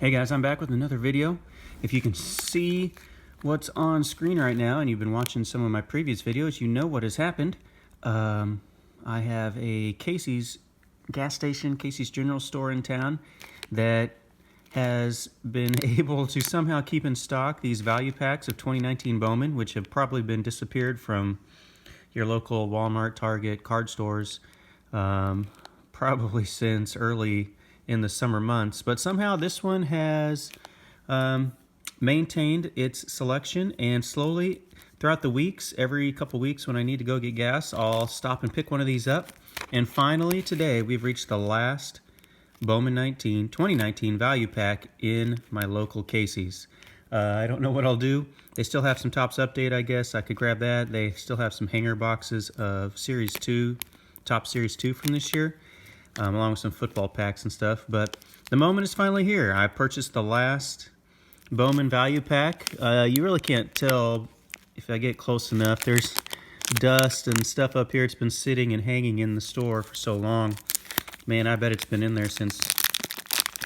Hey guys, I'm back with another video. If you can see what's on screen right now and you've been watching some of my previous videos, you know what has happened. I have a Casey's gas station, Casey's General Store in town that has been able to somehow keep in stock these value packs of 2019 Bowman, which have probably been disappeared from your local Walmart, Target, card stores, probably since early in the summer months. But somehow this one has maintained its selection, and slowly throughout the weeks, every couple weeks when I need to go get gas, I'll stop and pick one of these up. And finally today we've reached the last Bowman 2019 value pack in my local Casey's. I don't know what I'll do. They still have some Topps Update, I guess. I could grab that. They still have some hanger boxes of Series 2, Topps Series 2 from this year, along with some football packs and stuff. But the moment is finally here. I purchased the last Bowman value pack. You really can't tell if I get close enough. There's dust and stuff up here. It's been sitting and hanging in the store for so long. Man, I bet it's been in there since,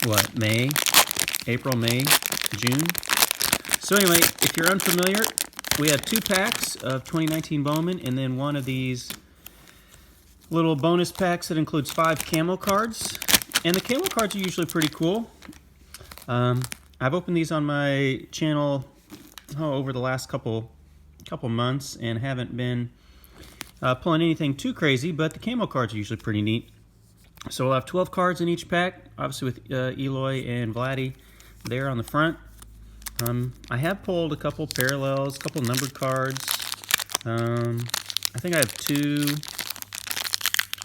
what, May? April, May, June? So anyway, if you're unfamiliar, we have 2 packs of 2019 Bowman and then one of these little bonus packs that includes 5 camo cards. And the camo cards are usually pretty cool. I've opened these on my channel over the last couple months and haven't been pulling anything too crazy, but the camo cards are usually pretty neat. So we'll have 12 cards in each pack, obviously with Eloy and Vladdy there on the front. I have pulled a couple parallels, a couple numbered cards. I think I have 2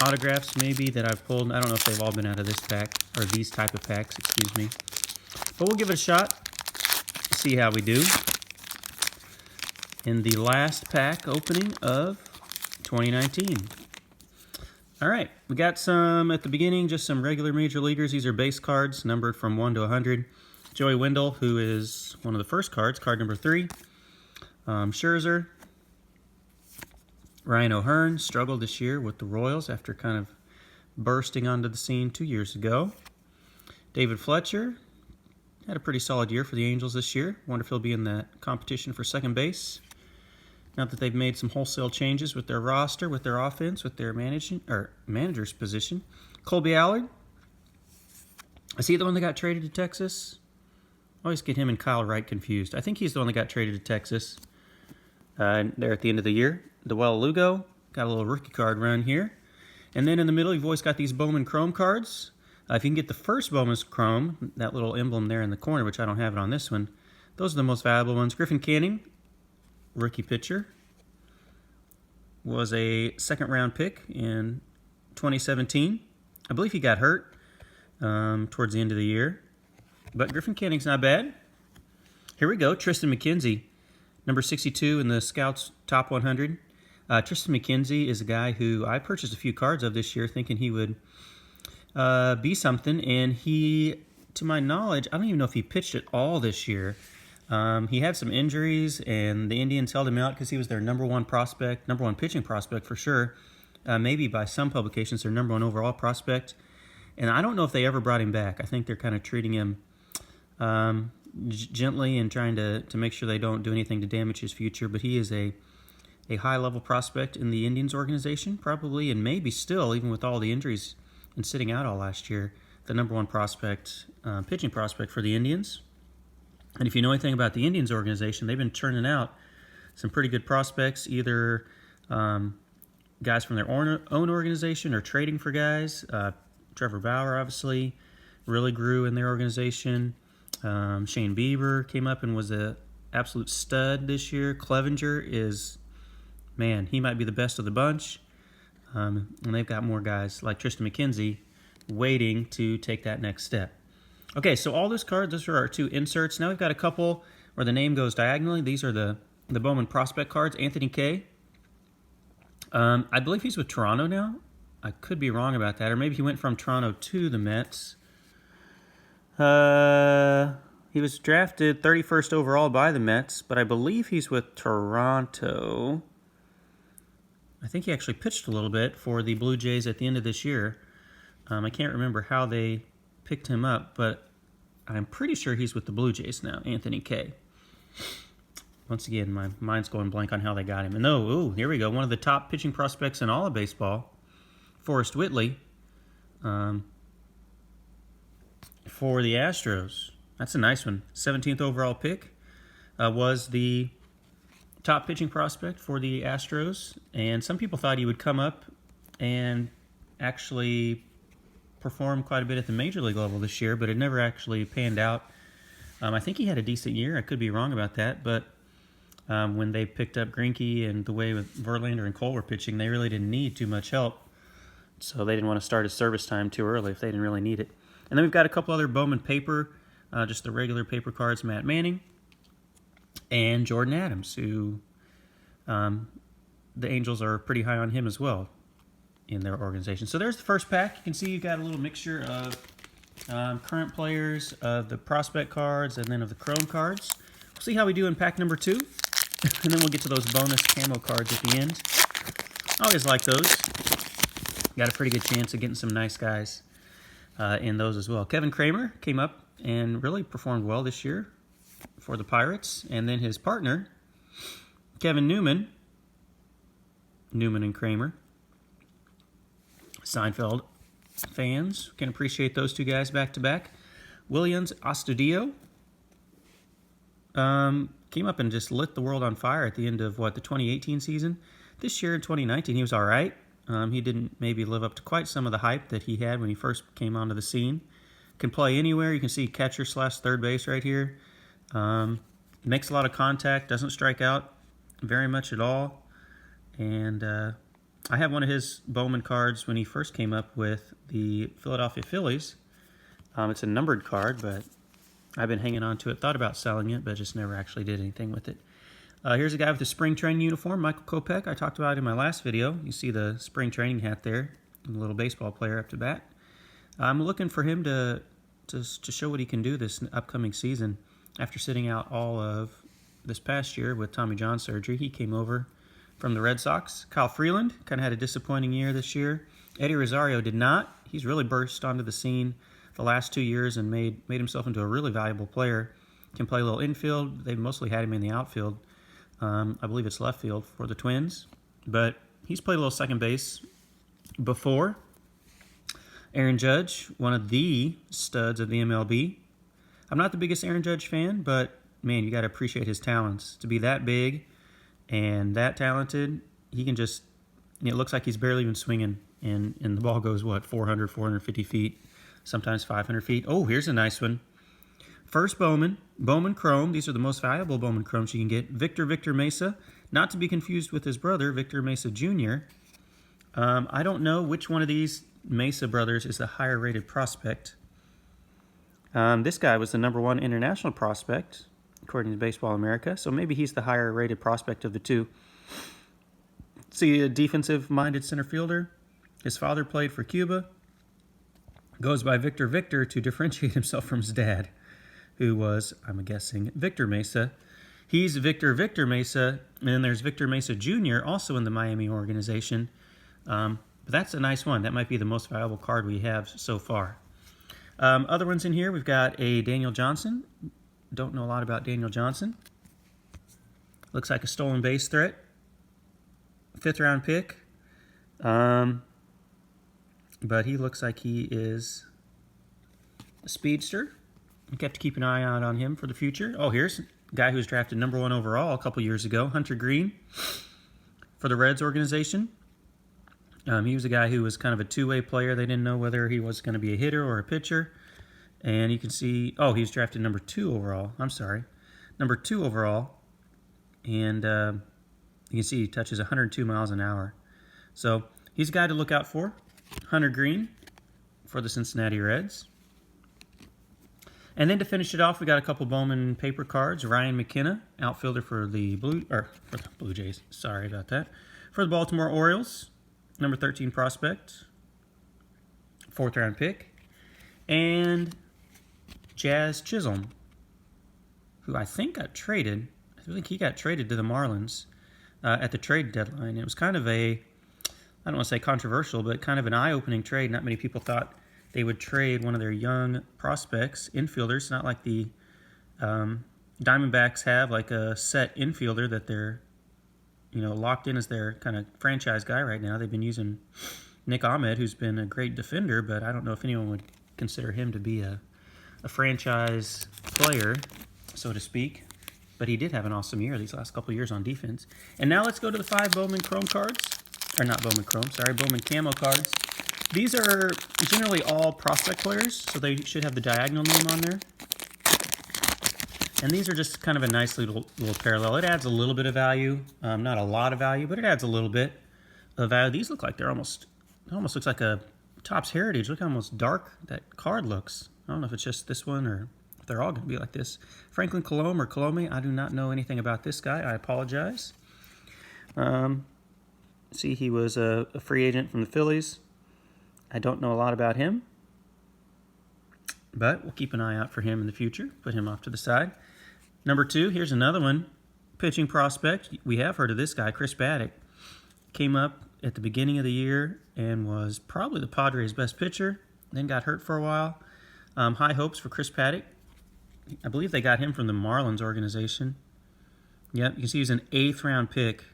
autographs maybe that I've pulled. I don't know if they've all been out of this pack, or these type of packs, excuse me. But we'll give it a shot, see how we do in the last pack opening of 2019. All right, we got some at the beginning, just some regular major leaguers. These are base cards numbered from 1 to 100. Joey Wendell, who is one of the first cards, card number 3. Scherzer. Ryan O'Hearn struggled this year with the Royals after kind of bursting onto the scene 2 years ago. David Fletcher had a pretty solid year for the Angels this year. Wonder if he'll be in that competition for second base. Now that they've made some wholesale changes with their roster, with their offense, with their manager's position. Colby Allard. Is he the one that got traded to Texas? I always get him and Kyle Wright confused. I think he's the one that got traded to Texas there at the end of the year. Dewell Lugo, got a little rookie card run here. And then in the middle, you've always got these Bowman Chrome cards. If you can get the first Bowman's Chrome, that little emblem there in the corner, which I don't have it on this one, those are the most valuable ones. Griffin Canning, rookie pitcher, was a second-round pick in 2017. I believe he got hurt towards the end of the year. But Griffin Canning's not bad. Here we go, Tristan McKenzie, number 62 in the Scouts Top 100. Tristan McKenzie is a guy who I purchased a few cards of this year thinking he would be something. And he, to my knowledge, I don't even know if he pitched at all this year. He had some injuries, and the Indians held him out because he was their number 1 prospect, number 1 pitching prospect for sure. Maybe by some publications, their number 1 overall prospect. And I don't know if they ever brought him back. I think they're kind of treating him gently and trying to make sure they don't do anything to damage his future. But he is a high-level prospect in the Indians organization, probably, and maybe still, even with all the injuries and sitting out all last year, the number 1 prospect, pitching prospect for the Indians. And if you know anything about the Indians organization, they've been churning out some pretty good prospects, either guys from their own organization or trading for guys. Trevor Bauer, obviously, really grew in their organization. Shane Bieber came up and was an absolute stud this year. Clevenger is, man, he might be the best of the bunch. And they've got more guys like Tristan McKenzie waiting to take that next step. Okay, so all those cards, those are our 2 inserts. Now we've got a couple where the name goes diagonally. These are the Bowman prospect cards. Anthony Kay. I believe he's with Toronto now. I could be wrong about that. Or maybe he went from Toronto to the Mets. He was drafted 31st overall by the Mets, but I believe he's with Toronto. I think he actually pitched a little bit for the Blue Jays at the end of this year. I can't remember how they picked him up, but I'm pretty sure he's with the Blue Jays now, Anthony Kay. Once again, my mind's going blank on how they got him. And here we go. One of the top pitching prospects in all of baseball, Forrest Whitley, for the Astros. That's a nice one. 17th overall pick. Was the top pitching prospect for the Astros. And some people thought he would come up and actually perform quite a bit at the major league level this year, but it never actually panned out. I think he had a decent year. I could be wrong about that, but when they picked up Greinke and the way with Verlander and Cole were pitching, they really didn't need too much help. So they didn't want to start his service time too early if they didn't really need it. And then we've got a couple other Bowman paper, just the regular paper cards, Matt Manning and Jordan Adams, who the Angels are pretty high on him as well in their organization. So there's the first pack. You can see you've got a little mixture of current players, of the prospect cards, and then of the chrome cards. We'll see how we do in pack number 2. And then we'll get to those bonus camo cards at the end. I always like those. Got a pretty good chance of getting some nice guys in those as well. Kevin Kramer came up and really performed well this year for the Pirates. And then his partner, Kevin Newman and Kramer. Seinfeld fans can appreciate those two guys back to back. Williams Astudillo came up and just lit the world on fire at the end of, the 2018 season. This year in 2019, he was all right. He didn't maybe live up to quite some of the hype that he had when he first came onto the scene. Can play anywhere. You can see catcher / third base right here. Makes a lot of contact, doesn't strike out very much at all. And I have one of his Bowman cards when he first came up with the Philadelphia Phillies. It's a numbered card, but I've been hanging on to it. Thought about selling it, but just never actually did anything with it. Here's a guy with a spring training uniform, Michael Kopech. I talked about it in my last video. You see the spring training hat there, a little baseball player up to bat. I'm looking for him to show what he can do this upcoming season. After sitting out all of this past year with Tommy John surgery, he came over from the Red Sox. Kyle Freeland kind of had a disappointing year this year. Eddie Rosario did not. He's really burst onto the scene the last 2 years and made himself into a really valuable player. Can play a little infield. They've mostly had him in the outfield. I believe it's left field for the Twins. But he's played a little second base before. Aaron Judge, one of the studs of the MLB. I'm not the biggest Aaron Judge fan, but, man, you got to appreciate his talents. To be that big and that talented, he can just, it looks like he's barely even swinging, and the ball goes, 400, 450 feet, sometimes 500 feet. Oh, here's a nice one. First Bowman Chrome. These are the most valuable Bowman Chromes you can get. Victor Mesa, not to be confused with his brother, Victor Mesa Jr. I don't know which one of these Mesa brothers is the higher rated prospect. This guy was the #1 international prospect, according to Baseball America, so maybe he's the higher rated prospect of the two. See, a defensive-minded center fielder. His father played for Cuba. Goes by Victor to differentiate himself from his dad, who was, I'm guessing, Victor Mesa. He's Victor Mesa, and then there's Victor Mesa Jr., also in the Miami organization. But that's a nice one. That might be the most valuable card we have so far. Other ones in here, we've got a Daniel Johnson. Don't know a lot about Daniel Johnson. Looks like a stolen base threat. 5th-round pick. But he looks like he is a speedster. We have to keep an eye out on him for the future. Oh, here's a guy who was drafted #1 overall a couple years ago, Hunter Green, for the Reds organization. He was a guy who was kind of a two-way player. They didn't know whether he was going to be a hitter or a pitcher. And you can see, he was drafted #2 overall. I'm sorry. #2 overall. And you can see he touches 102 miles an hour. So he's a guy to look out for. Hunter Green for the Cincinnati Reds. And then to finish it off, we got a couple Bowman paper cards. Ryan McKenna, outfielder for the Blue Jays. Sorry about that. For the Baltimore Orioles, #13 prospect, 4th-round pick. And Jazz Chisholm, who I think got traded. I think he got traded to the Marlins at the trade deadline. It was kind of I don't want to say controversial, but kind of an eye-opening trade. Not many people thought they would trade one of their young prospects, infielders, not like the Diamondbacks have, like a set infielder that they're, locked in as their kind of franchise guy right now. They've been using Nick Ahmed, who's been a great defender, but I don't know if anyone would consider him to be a franchise player, so to speak. But he did have an awesome year these last couple of years on defense. And now let's go to the 5 Bowman Chrome cards. Or not Bowman Chrome, sorry, Bowman Camo cards. These are generally all prospect players, so they should have the diagonal name on there. And these are just kind of a nice little parallel. It adds a little bit of value, not a lot of value, but it adds a little bit of value. These look like it almost looks like a Topps Heritage. Look how almost dark that card looks. I don't know if it's just this one or if they're all going to be like this. Franklin Colome or Colome, I do not know anything about this guy. I apologize. See, he was a free agent from the Phillies. I don't know a lot about him, but we'll keep an eye out for him in the future. Put him off to the side. Number 2, here's another one. Pitching prospect. We have heard of this guy, Chris Paddock. Came up at the beginning of the year and was probably the Padres' best pitcher. Then got hurt for a while. High hopes for Chris Paddock. I believe they got him from the Marlins organization. Yep, you can see he was an 8th round pick.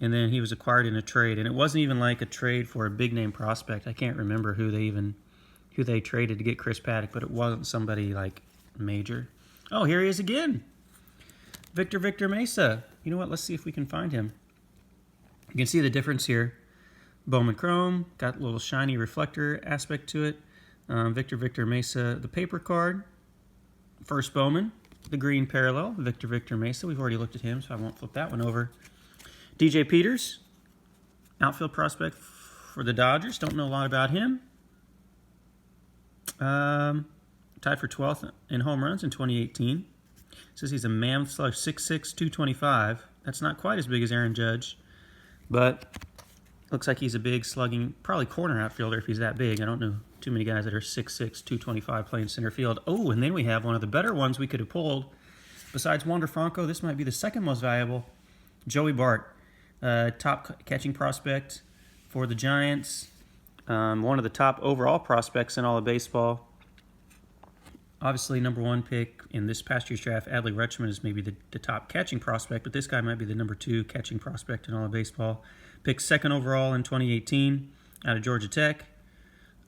And then he was acquired in a trade. And it wasn't even like a trade for a big-name prospect. I can't remember who they traded to get Chris Paddock, but it wasn't somebody like major. Oh, here he is again. Victor Mesa. You know what? Let's see if we can find him. You can see the difference here. Bowman Chrome, got a little shiny reflector aspect to it. Victor Mesa, the paper card. First Bowman, the green parallel. Victor Mesa. We've already looked at him, so I won't flip that one over. DJ Peters, outfield prospect for the Dodgers. Don't know a lot about him. Tied for 12th in home runs in 2018. Says he's a mammoth slug, 6'6", 225. That's not quite as big as Aaron Judge, but looks like he's a big slugging, probably corner outfielder if he's that big. I don't know too many guys that are 6'6", 225 playing center field. Oh, and then we have one of the better ones we could have pulled. Besides Wander Franco, this might be the second most valuable. Joey Bart. Top catching prospect for the Giants. One of the top overall prospects in all of baseball. Obviously, number 1 pick in this past year's draft, Adley Rutschman is maybe the top catching prospect, but this guy might be the number 2 catching prospect in all of baseball. Picked 2nd overall in 2018 out of Georgia Tech.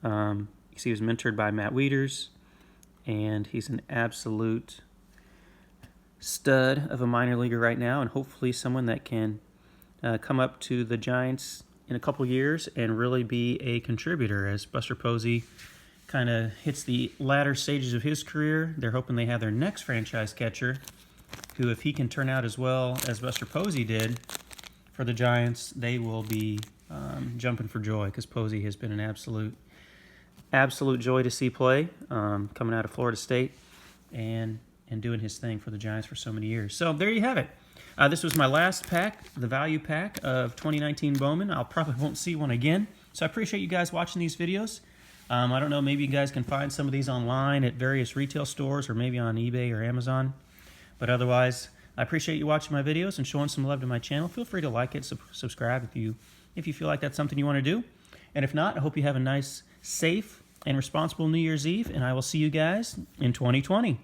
You see he was mentored by Matt Wieters, and he's an absolute stud of a minor leaguer right now, and hopefully someone that can come up to the Giants in a couple years and really be a contributor as Buster Posey kind of hits the latter stages of his career. They're hoping they have their next franchise catcher, who, if he can turn out as well as Buster Posey did for the Giants, they will be jumping for joy, because Posey has been an absolute joy to see play, coming out of Florida State and doing his thing for the Giants for so many years. So there you have it. This was my last pack, the value pack of 2019 Bowman. I'll probably won't see one again. So I appreciate you guys watching these videos. I don't know, maybe you guys can find some of these online at various retail stores or maybe on eBay or Amazon. But otherwise, I appreciate you watching my videos and showing some love to my channel. Feel free to like it, subscribe if you feel like that's something you want to do. And if not, I hope you have a nice, safe, and responsible New Year's Eve, and I will see you guys in 2020.